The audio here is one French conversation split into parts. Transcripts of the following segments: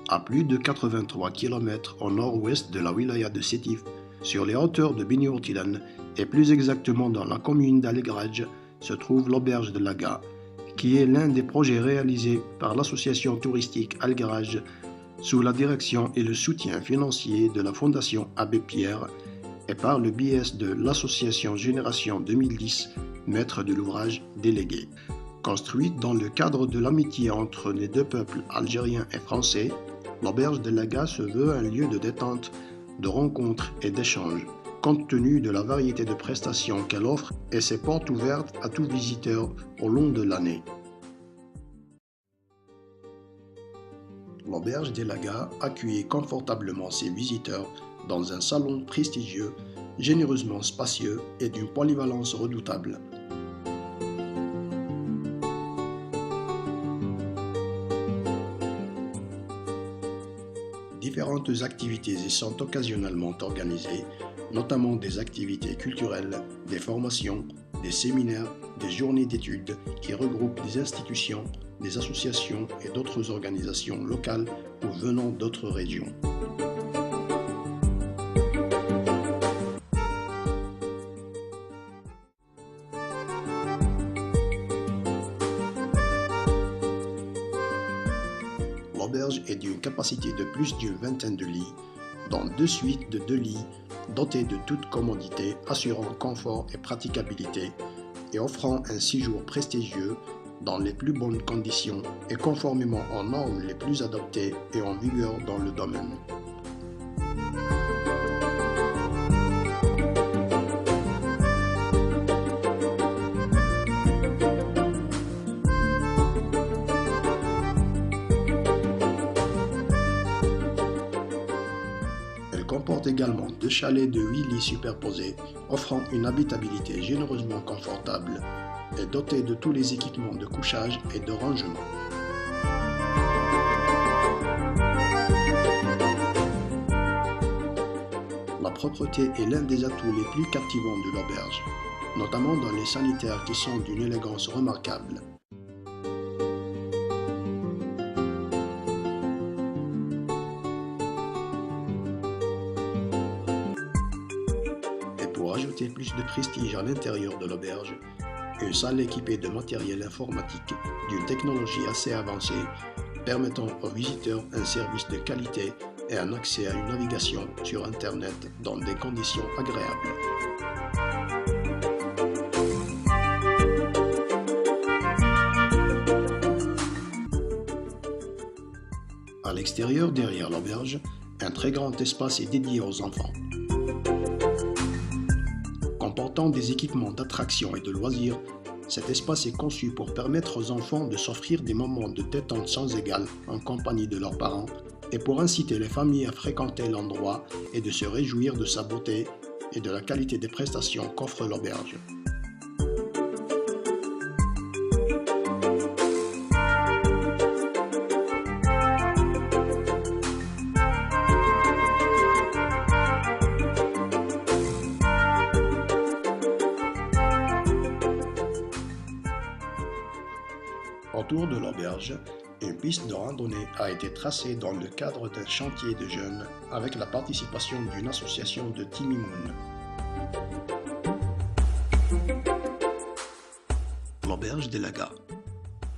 à plus de 83 km au nord-ouest de la wilaya de Sétif, sur les hauteurs de Beni Ourtilan, et plus exactement dans la commune d'Alegraj, se trouve l'auberge de Laga, qui est l'un des projets réalisés par l'association touristique Algaraj sous la direction et le soutien financier de la Fondation Abbé Pierre et par le biais de l'association Génération 2010, maître de l'ouvrage délégué. Construite dans le cadre de l'amitié entre les deux peuples algériens et français, l'auberge de Laga se veut un lieu de détente, de rencontres et d'échanges, compte tenu de la variété de prestations qu'elle offre et ses portes ouvertes à tout visiteur au long de l'année. L'auberge de Laga accueille confortablement ses visiteurs dans un salon prestigieux, généreusement spacieux et d'une polyvalence redoutable. Différentes activités y sont occasionnellement organisées, notamment des activités culturelles, des formations, des séminaires, des journées d'études qui regroupent des institutions, des associations et d'autres organisations locales ou venant d'autres régions. L'auberge est d'une capacité de plus d'une vingtaine de lits, dont 2 suites de 2 lits, dotées de toute commodité, assurant confort et praticabilité, et offrant un séjour prestigieux dans les plus bonnes conditions et conformément aux normes les plus adoptées et en vigueur dans le domaine. Elle comporte également 2 chalets de 8 lits superposés, offrant une habitabilité généreusement confortable et dotée de tous les équipements de couchage et de rangement. La propreté est l'un des atouts les plus captivants de l'auberge, notamment dans les sanitaires qui sont d'une élégance remarquable. Pour ajouter plus de prestige à l'intérieur de l'auberge, une salle équipée de matériel informatique d'une technologie assez avancée, permettant aux visiteurs un service de qualité et un accès à une navigation sur Internet dans des conditions agréables. À l'extérieur, derrière l'auberge, un très grand espace est dédié aux enfants. Comportant des équipements d'attraction et de loisirs, cet espace est conçu pour permettre aux enfants de s'offrir des moments de détente sans égal en compagnie de leurs parents et pour inciter les familles à fréquenter l'endroit et de se réjouir de sa beauté et de la qualité des prestations qu'offre l'auberge. Autour de l'auberge, une piste de randonnée a été tracée dans le cadre d'un chantier de jeunes avec la participation d'une association de Timimoun. L'auberge de Laga,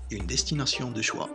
une destination de choix.